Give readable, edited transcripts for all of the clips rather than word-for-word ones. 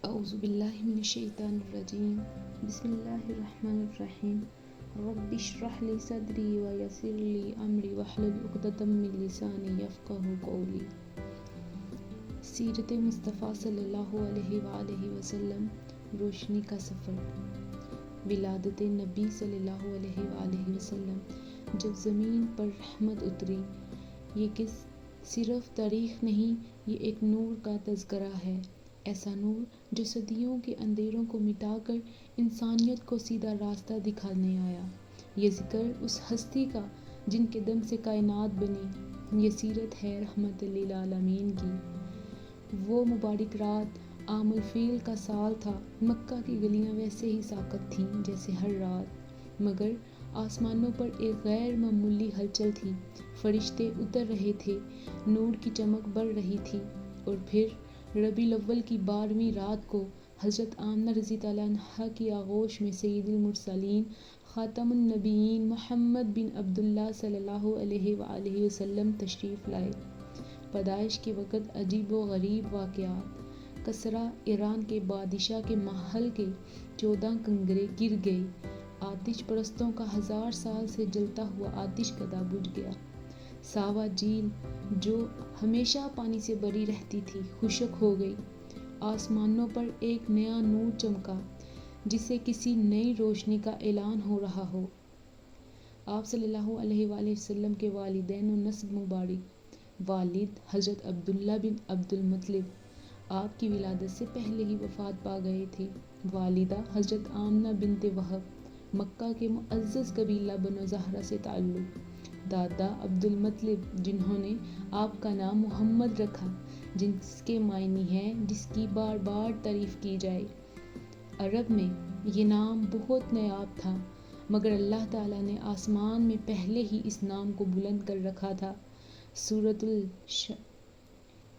اعوذ باللہ من الشیطان الرجیم بسم اللہ الرحمن الرحیم رب اشرح لی صدری ویسر لی امری واحلل عقدۃ من لسانی یفقہوا قولی۔ سیرت مصطفیٰ صلی اللہ علیہ وآلہ وسلم، روشنی کا سفر۔ ولادت نبی صلی اللہ علیہ وآلہ وسلم، جب زمین پر رحمت اتری۔ یہ صرف تاریخ نہیں، یہ ایک نور کا تذکرہ ہے، ایسا نور جو صدیوں کے اندھیروں کو مٹا کر انسانیت کو سیدھا راستہ دکھانے آیا۔ یہ ذکر اس ہستی کا جن کے دم سے کائنات بنی۔ یہ سیرت ہے رحمت للعالمین کی۔ وہ مبارک رات عام الفیل کا سال تھا۔ مکہ کی گلیاں ویسے ہی ساکت تھیں جیسے ہر رات، مگر آسمانوں پر ایک غیر معمولی ہلچل تھی۔ فرشتے اتر رہے تھے، نور کی چمک بڑھ رہی تھی، اور پھر ربیع الاول کی 12ویں رات کو حضرت آمنہ رضی اللہ عنہا کی آغوش میں سید المرسلین خاتم النبیین محمد بن عبداللہ صلی اللہ علیہ وآلہ وسلم تشریف لائے۔ پیدائش کے وقت عجیب و غریب واقعات۔ کسریٰ ایران کے بادشاہ کے محل کے 14 کنگرے گر گئے۔ آتش پرستوں کا 1000 سال سے جلتا ہوا آتش کدہ بجھ گیا۔ ساوا جھیل جو ہمیشہ پانی سے بھری رہتی تھی خشک ہو گئی۔ آسمانوں پر ایک نیا نور چمکا، جسے کسی نئی روشنی کا اعلان ہو رہا ہو۔ آپ صلی اللہ علیہ وآلہ وسلم کے والدین و نسب مبارک۔ والد حضرت عبداللہ بن عبد المطلب آپ کی ولادت سے پہلے ہی وفات پا گئے تھے۔ والدہ حضرت آمنہ بنت وہب، مکہ کے معزز قبیلہ بنو زہرہ سے تعلق۔ دادا عبد المطلب، جنہوں نے آپ کا نام محمد رکھا، جس کے معنی ہے جس کی بار بار تعریف کی جائے۔ عرب میں یہ نام بہت نایاب تھا، مگر اللہ تعالیٰ نے آسمان میں پہلے ہی اس نام کو بلند کر رکھا تھا۔ سورۃ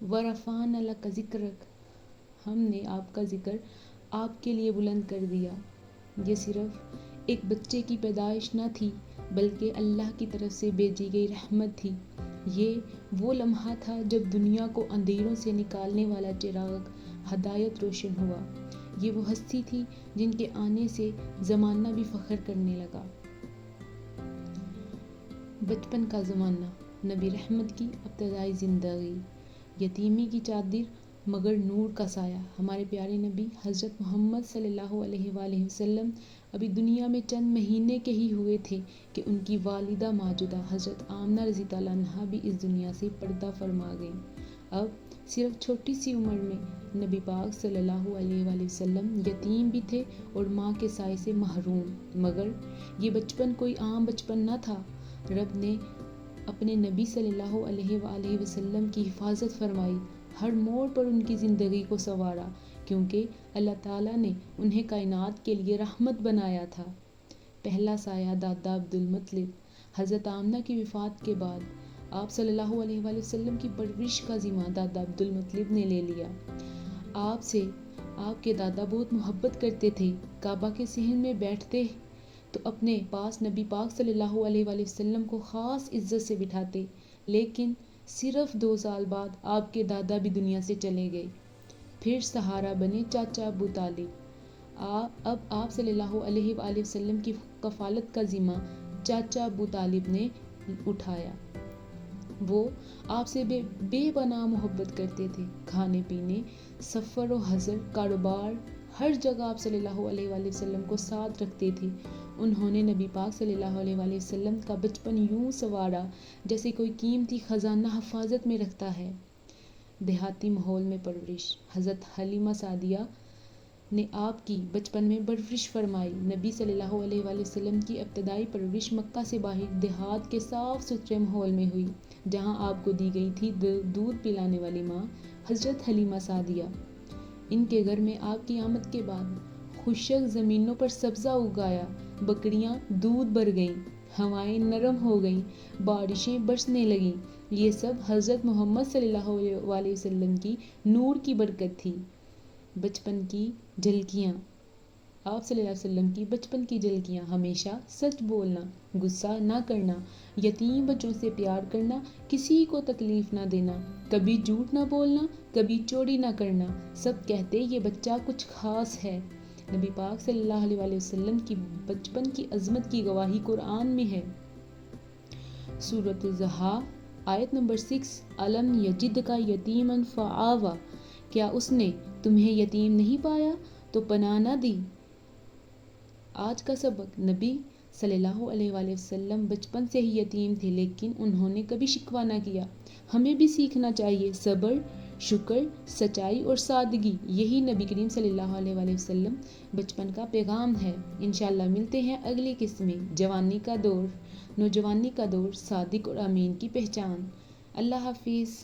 وَرَفَعْنَا لَكَ ذِکْرَکَ، ہم نے آپ کا ذکر آپ کے لیے بلند کر دیا۔ یہ صرف ایک بچے کی پیدائش نہ تھی، بلکہ اللہ کی طرف سے بھیجی گئی رحمت تھی۔ یہ وہ لمحہ تھا جب دنیا کو اندھیروں سے نکالنے والا چراغ ہدایت روشن ہوا۔ یہ وہ ہستی تھی جن کے آنے سے زمانہ بھی فخر کرنے لگا۔ بچپن کا زمانہ، نبی رحمت کی ابتدائی زندگی۔ یتیمی کی چادر مگر نور کا سایہ۔ ہمارے پیارے نبی حضرت محمد صلی اللہ علیہ وآلہ وسلم ابھی دنیا میں چند مہینے کے ہی ہوئے تھے کہ ان کی والدہ ماجدہ حضرت آمنہ رضی اللہ عنہا بھی اس دنیا سے پردہ فرما گئیں۔ اب صرف چھوٹی سی عمر میں نبی پاک صلی اللہ علیہ وآلہ وسلم یتیم بھی تھے اور ماں کے سائے سے محروم، مگر یہ بچپن کوئی عام بچپن نہ تھا۔ رب نے اپنے نبی صلی اللہ علیہ وآلہ وسلم کی حفاظت فرمائی، ہر موڑ پر ان کی زندگی کو سنوارا، کیونکہ اللہ تعالیٰ نے انہیں کائنات کے لیے رحمت بنایا تھا۔ پہلا سایہ دادا عبد المطلب۔ حضرت آمنہ کی وفات کے بعد آپ صلی اللہ علیہ وآلہ وسلم کی پرورش کا ذمہ دادا عبد المطلب نے لے لیا۔ آپ سے آپ کے دادا بہت محبت کرتے تھے۔ کعبہ کے صحن میں بیٹھتے تو اپنے پاس نبی پاک صلی اللہ علیہ وآلہ وسلم کو خاص عزت سے بٹھاتے، لیکن صرف 2 سال بعد آپ کے دادا بھی دنیا سے چلے گئے۔ پھر سہارا بنے چاچا ابو طالب۔ اب آپ صلی اللہ علیہ وآلہ وسلم کی کفالت کا ذمہ چاچا ابو طالب نے اٹھایا۔ وہ آپ سے بے پناہ محبت کرتے تھے۔ کھانے پینے، سفر و حضر، کاروبار، ہر جگہ آپ صلی اللہ علیہ وآلہ وسلم کو ساتھ رکھتے تھے۔ انہوں نے نبی پاک صلی اللہ علیہ وآلہ وسلم کا بچپن یوں سنوارا جیسے کوئی قیمتی خزانہ حفاظت میں رکھتا ہے۔ دیہاتی ماحول میں پرورش۔ حضرت حلیمہ سعدیہ نے آپ کی بچپن میں پرورش فرمائی۔ نبی صلی اللہ علیہ وآلہ وسلم کی ابتدائی پرورش مکہ سے باہر دیہات کے صاف ستھرے ماحول میں ہوئی، جہاں آپ کو دی گئی تھی دودھ پلانے والی ماں حضرت حلیمہ سعدیہ۔ ان کے گھر میں آپ کی آمد کے بعد خشک زمینوں پر سبزہ اگایا، بکریاں دودھ بھر گئیں، ہوائیں نرم ہو گئیں، بارشیں برسنے لگیں۔ یہ سب حضرت محمد صلی اللہ علیہ وسلم کی نور کی برکت تھی۔ بچپن کی جھلکیاں۔ آپ صلی اللہ علیہ وسلم کی بچپن کی جھلکیاں: ہمیشہ سچ بولنا، غصہ نہ کرنا، یتیم بچوں سے پیار کرنا، کسی کو تکلیف نہ دینا، کبھی جھوٹ نہ بولنا، کبھی چوری نہ کرنا۔ سب کہتے یہ بچہ کچھ خاص ہے۔ نبی پاک صلی اللہ علیہ وآلہ وسلم کی بچپن کی عظمت کی گواہی قرآن میں ہے۔ سورۃ الضحیٰ آیت نمبر 6: الم یجدک یتیما فآویٰ، کیا اس نے تمہیں یتیم نہیں پایا تو پناہ نہ دی۔ آج کا سبق: نبی صلی اللہ علیہ وآلہ وسلم بچپن سے ہی یتیم تھے، لیکن انہوں نے کبھی شکوہ نہ کیا۔ ہمیں بھی سیکھنا چاہیے صبر، شکر، سچائی اور سادگی۔ یہی نبی کریم صلی اللہ علیہ وآلہ وسلم بچپن کا پیغام ہے۔ انشاءاللہ ملتے ہیں اگلی قسط میں۔ جوانی کا دور، نوجوانی کا دور، صادق اور امین کی پہچان۔ اللہ حافظ۔